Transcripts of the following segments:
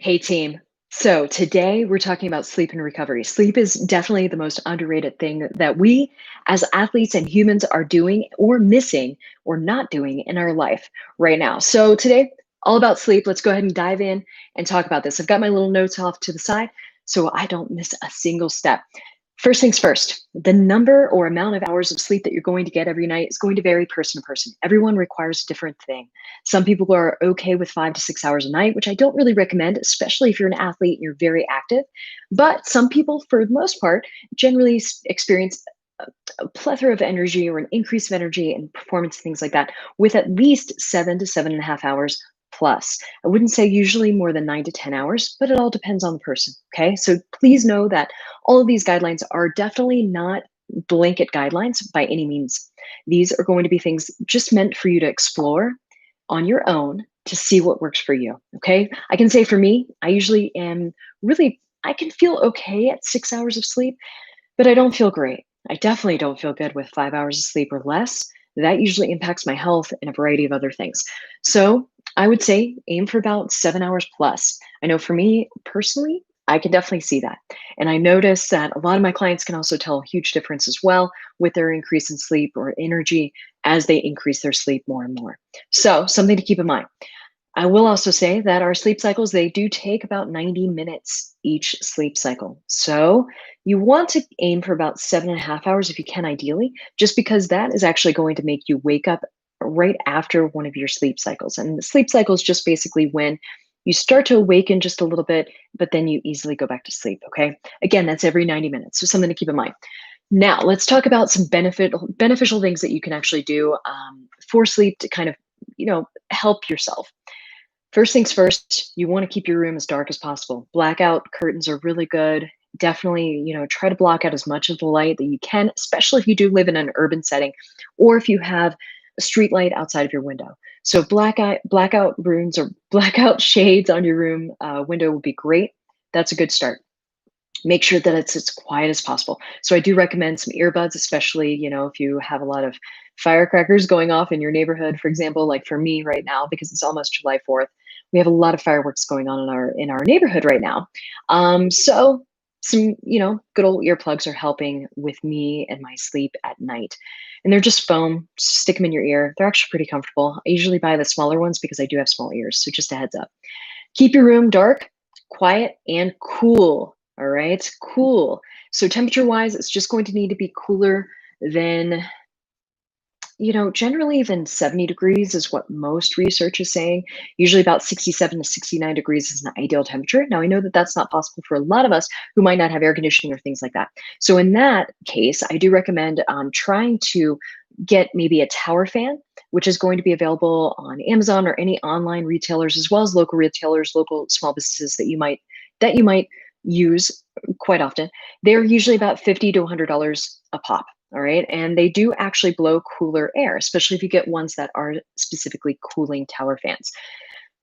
Hey team. So today we're talking about sleep and recovery. Sleep is definitely the most underrated thing that we as athletes and humans are doing or missing or not doing in our life right now. So today, all about sleep. Let's go ahead and dive in and talk about this. I've got my little notes off to the side so I don't miss a single step. First things first, the number or amount of hours of sleep that you're going to get every night is going to vary person to person. Everyone requires a different thing. Some people are okay with 5 to 6 hours a night, which I don't really recommend, especially if you're an athlete and you're very active. But some people, for the most part, generally experience a plethora of energy or an increase of energy and performance, things like that, with at least 7 to 7.5 hours plus. I wouldn't say usually more than 9 to 10 hours, but it all depends on the person. Okay. So please know that all of these guidelines are definitely not blanket guidelines by any means. These are going to be things just meant for you to explore on your own to see what works for you. Okay. I can say for me, I usually am really, I can feel okay at 6 hours of sleep, but I don't feel great. I definitely don't feel good with 5 hours of sleep or less. That usually impacts my health and a variety of other things. So I would say aim for about 7 hours plus. I know for me personally, I can definitely see that. And I notice that a lot of my clients can also tell a huge difference as well with their increase in sleep or energy as they increase their sleep more and more. So, something to keep in mind. I will also say that our sleep cycles, they do take about 90 minutes each sleep cycle. So you want to aim for about 7.5 hours if you can, ideally, just because that is actually going to make you wake up right after one of your sleep cycles. And the sleep cycle is just basically when you start to awaken just a little bit, but then you easily go back to sleep. Okay. Again, that's every 90 minutes. So something to keep in mind. Now, let's talk about some beneficial things that you can actually do for sleep to kind of, help yourself. First things first, you want to keep your room as dark as possible. Blackout curtains are really good. Definitely, try to block out as much of the light that you can, especially if you do live in an urban setting or if you have a street light outside of your window. So blackout rooms or blackout shades on your room window would be great. That's a good start. Make sure that it's as quiet as possible. So I do recommend some earbuds, especially, if you have a lot of firecrackers going off in your neighborhood, for example, like for me right now, because it's almost July 4th, we have a lot of fireworks going on in our neighborhood right now. So some, good old earplugs are helping with me and my sleep at night. And they're just foam, stick them in your ear. They're actually pretty comfortable. I usually buy the smaller ones because I do have small ears. So just a heads up. Keep your room dark, quiet, and cool. All right, cool. So temperature wise, it's just going to need to be cooler than, generally than 70 degrees is what most research is saying. Usually about 67 to 69 degrees is an ideal temperature. Now, I know that that's not possible for a lot of us who might not have air conditioning or things like that. So in that case, I do recommend trying to get maybe a tower fan, which is going to be available on Amazon or any online retailers, as well as local retailers, local small businesses that you might use quite often. They're usually about $50 to $100 a pop. All right. And they do actually blow cooler air, especially if you get ones that are specifically cooling tower fans.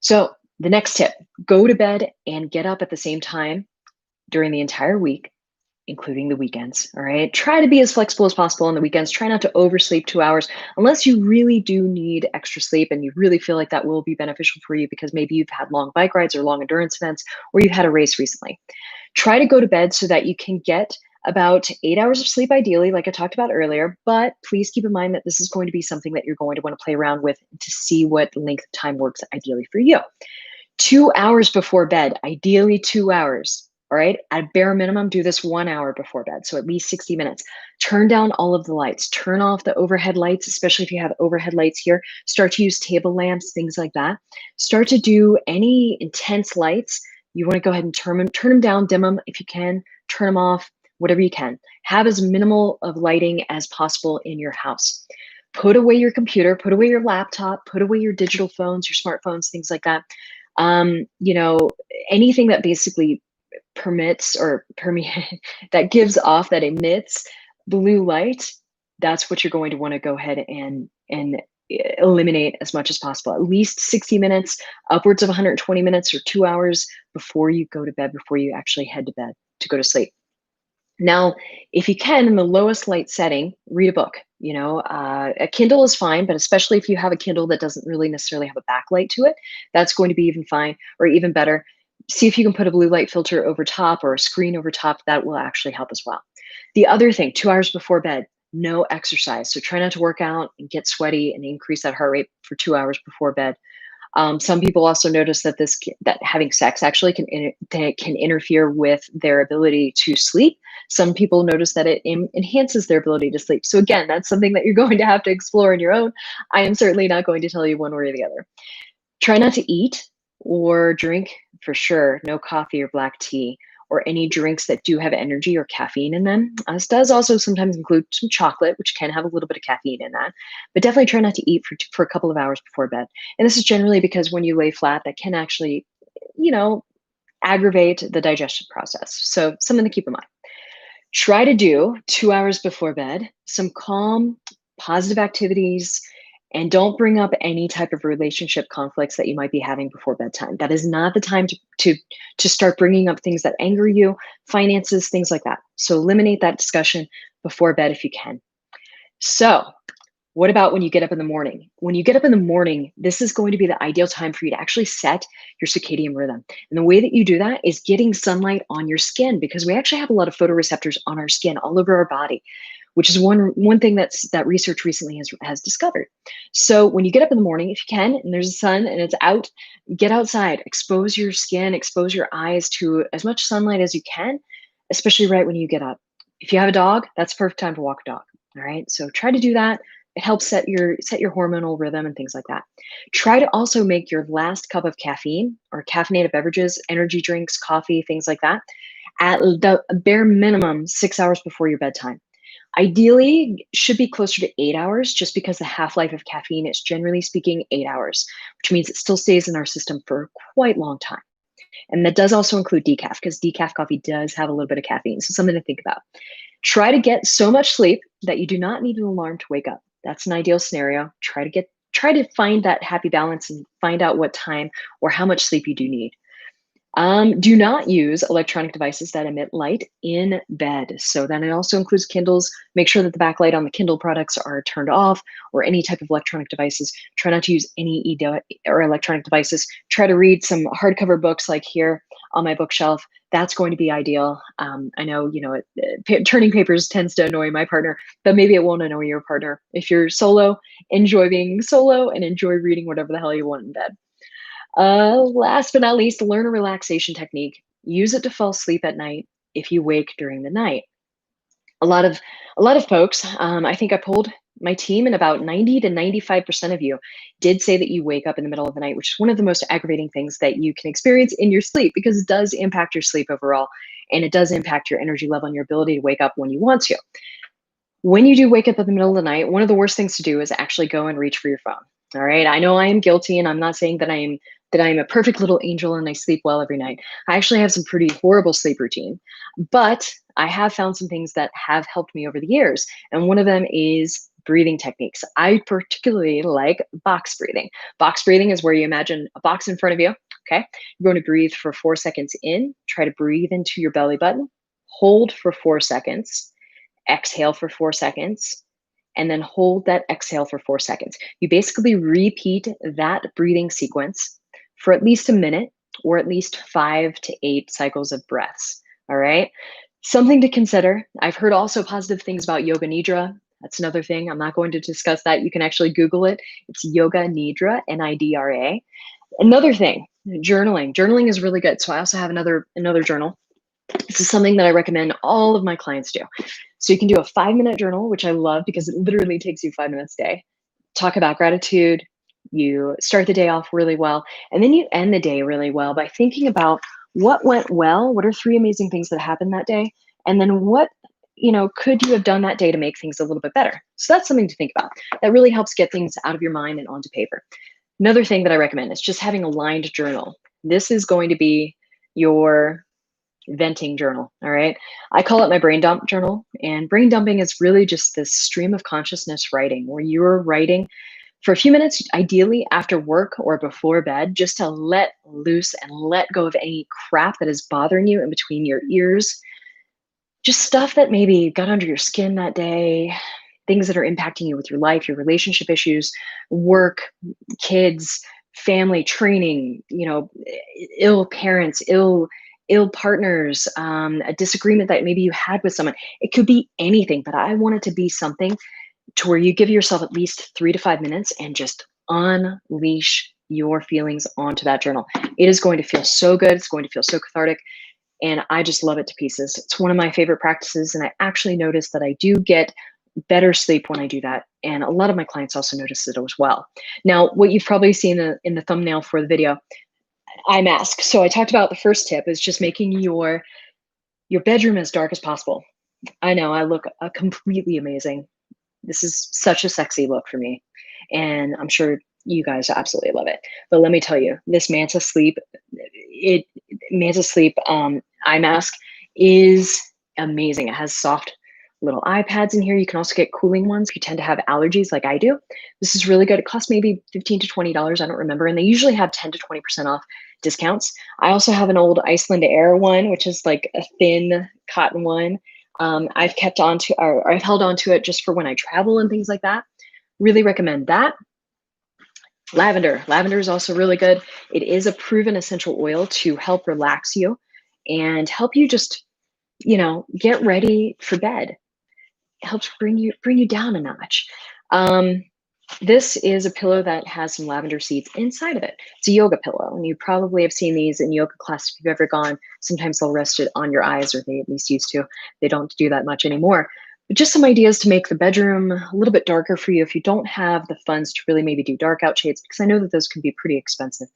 So the next tip, go to bed and get up at the same time during the entire week, including the weekends. All right. Try to be as flexible as possible on the weekends. Try not to oversleep 2 hours unless you really do need extra sleep and you really feel like that will be beneficial for you because maybe you've had long bike rides or long endurance events or you've had a race recently. Try to go to bed so that you can get about 8 hours of sleep, ideally, like I talked about earlier. But please keep in mind that this is going to be something that you're going to want to play around with to see what length of time works ideally for you. 2 hours before bed, ideally 2 hours. All right. At bare minimum, do this 1 hour before bed. So at least 60 minutes. Turn down all of the lights. Turn off the overhead lights, especially if you have overhead lights here. Start to use table lamps, things like that. Start to do any intense lights. You want to go ahead and turn them down, dim them if you can, turn them off, whatever you can. Have as minimal of lighting as possible in your house. Put away your computer, put away your laptop, put away your digital phones, your smartphones, things like that. Anything that basically permits or permeate that gives off that emits blue light, that's what you're going to want to go ahead and eliminate as much as possible. At least 60 minutes, upwards of 120 minutes or 2 hours before you go to bed, before you actually head to bed to go to sleep. Now, if you can, in the lowest light setting, read a book. A Kindle is fine, but especially if you have a Kindle that doesn't really necessarily have a backlight to it, that's going to be even fine or even better. See if you can put a blue light filter over top or a screen over top. That will actually help as well. The other thing, 2 hours before bed, no exercise. So try not to work out and get sweaty and increase that heart rate for 2 hours before bed. Some people also notice that that having sex actually that can interfere with their ability to sleep. Some people notice that it enhances their ability to sleep. So again, that's something that you're going to have to explore on your own. I am certainly not going to tell you one way or the other. Try not to eat or drink, for sure. No coffee or black tea or any drinks that do have energy or caffeine in them. This does also sometimes include some chocolate, which can have a little bit of caffeine in that. But definitely try not to eat for a couple of hours before bed. And this is generally because when you lay flat, that can actually, you know, aggravate the digestion process. So something to keep in mind. Try to do 2 hours before bed some calm, positive activities, and don't bring up any type of relationship conflicts that you might be having before bedtime. That is not the time to start bringing up things that anger you, finances, things like that. So eliminate that discussion before bed if you can. So what about when you get up in the morning? When you get up in the morning, this is going to be the ideal time for you to actually set your circadian rhythm. And the way that you do that is getting sunlight on your skin, because we actually have a lot of photoreceptors on our skin all over our body, which is one thing that research recently has discovered. So when you get up in the morning, if you can, and there's a sun and it's out, get outside, expose your skin, expose your eyes to as much sunlight as you can, especially right when you get up. If you have a dog, that's perfect time to walk a dog. All right. So try to do that. It helps set your hormonal rhythm and things like that. Try to also make your last cup of caffeine or caffeinated beverages, energy drinks, coffee, things like that, at the bare minimum 6 hours before your bedtime. Ideally, should be closer to 8 hours, just because the half-life of caffeine is generally speaking 8 hours, which means it still stays in our system for quite a long time. And that does also include decaf, because decaf coffee does have a little bit of caffeine. So something to think about. Try to get so much sleep that you do not need an alarm to wake up. That's an ideal scenario. Try to find that happy balance and find out what time or how much sleep you do need. Do not use electronic devices that emit light in bed. So then it also includes Kindles. Make sure that the backlight on the Kindle products are turned off, or any type of electronic devices. Try not to use any or electronic devices. Try to read some hardcover books like here on my bookshelf. That's going to be ideal. I know, turning papers tends to annoy my partner, but maybe it won't annoy your partner. If you're solo, enjoy being solo and enjoy reading whatever the hell you want in bed. Last but not least, learn a relaxation technique. Use it to fall asleep at night if you wake during the night. A lot of a lot of folks, I think I polled my team, and about 90 to 95% of you did say that you wake up in the middle of the night, which is one of the most aggravating things that you can experience in your sleep, because it does impact your sleep overall, and it does impact your energy level and your ability to wake up when you want to. When you do wake up in the middle of the night, one of the worst things to do is actually go and reach for your phone. All right. I know I am guilty, and I'm not saying that I am a perfect little angel and I sleep well every night. I actually have some pretty horrible sleep routine, but I have found some things that have helped me over the years. And one of them is breathing techniques. I particularly like box breathing. Box breathing is where you imagine a box in front of you. Okay. You're going to breathe for 4 seconds in, try to breathe into your belly button, hold for 4 seconds, exhale for 4 seconds, and then hold that exhale for 4 seconds. You basically repeat that breathing sequence for at least a minute, or at least 5 to 8 cycles of breaths. All right. Something to consider. I've heard also positive things about yoga nidra. That's another thing. I'm not going to discuss that. You can actually Google it. It's yoga nidra, Nidra. Another thing, journaling. Journaling is really good. So I also have another journal. This is something that I recommend all of my clients do. So you can do a 5-minute journal, which I love because it literally takes you 5 minutes a day. Talk about gratitude. You start the day off really well, and then you end the day really well by thinking about what went well. What are 3 amazing things that happened that day? And then what, could you have done that day to make things a little bit better? So that's something to think about. That really helps get things out of your mind and onto paper. Another thing that I recommend is just having a lined journal. This is going to be your venting journal. All right. I call it my brain dump journal. And brain dumping is really just this stream of consciousness writing, where you're writing for a few minutes, ideally after work or before bed, just to let loose and let go of any crap that is bothering you in between your ears. Just stuff that maybe got under your skin that day, things that are impacting you with your life, your relationship issues, work, kids, family training, ill parents, ill partners, a disagreement that maybe you had with someone. It could be anything, but I want it to be something to where you give yourself at least 3 to 5 minutes and just unleash your feelings onto that journal. It is going to feel so good. It's going to feel so cathartic. And I just love it to pieces. It's one of my favorite practices. And I actually notice that I do get better sleep when I do that. And a lot of my clients also notice it as well. Now, what you've probably seen in the thumbnail for the video, eye mask. So I talked about the first tip is just making your bedroom as dark as possible. I know I look completely amazing. This is such a sexy look for me. And I'm sure you guys absolutely love it. But let me tell you, this Manta Sleep eye mask is amazing. It has soft little eye pads in here. You can also get cooling ones if you tend to have allergies like I do. This is really good. It costs maybe $15 to $20. I don't remember. And they usually have 10 to 20% off discounts. I also have an old Iceland Air one, which is like a thin cotton one. I've kept on to, or I've held on to it just for when I travel and things like that. Really recommend that. Lavender. Lavender is also really good. It is a proven essential oil to help relax you and help you just, get ready for bed. It helps bring you down a notch. This is a pillow that has some lavender seeds inside of it. It's a yoga pillow, and you probably have seen these in yoga class if you've ever gone. Sometimes they'll rest it on your eyes, or they at least used to. They don't do that much anymore. But just some ideas to make the bedroom a little bit darker for you if you don't have the funds to really maybe do dark out shades, because I know that those can be pretty expensive.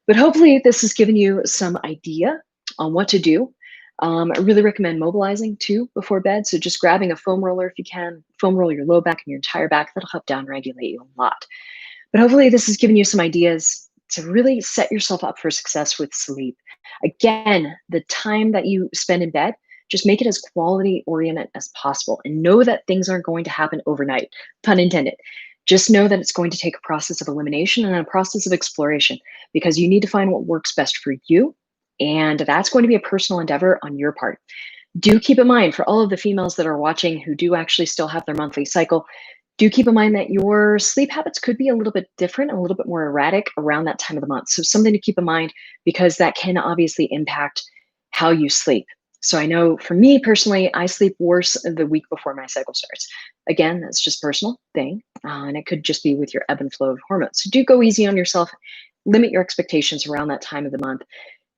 But hopefully this has given you some idea on what to do. I really recommend mobilizing too before bed. So just grabbing a foam roller if you can, foam roll your low back and your entire back. That'll help down regulate you a lot. But hopefully this has given you some ideas to really set yourself up for success with sleep. Again, the time that you spend in bed, just make it as quality oriented as possible and know that things aren't going to happen overnight, pun intended. Just know that it's going to take a process of elimination and a process of exploration, because you need to find what works best for you. And that's going to be a personal endeavor on your part. Do keep in mind, for all of the females that are watching who do actually still have their monthly cycle, do keep in mind that your sleep habits could be a little bit different, a little bit more erratic around that time of the month. So something to keep in mind, because that can obviously impact how you sleep. So I know for me personally, I sleep worse the week before my cycle starts. Again, that's just a personal thing. And it could just be with your ebb and flow of hormones. So do go easy on yourself. Limit your expectations around that time of the month.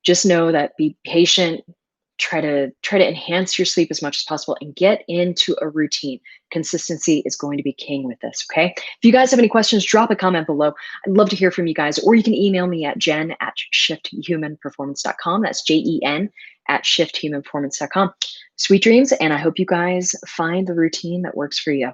Just know that be patient, try to enhance your sleep as much as possible and get into a routine. Consistency is going to be king with this. Okay. If you guys have any questions, drop a comment below. I'd love to hear from you guys, or you can email me at jen@shifthumanperformance.com. That's JEN@shifthumanperformance.com. Sweet dreams. And I hope you guys find the routine that works for you.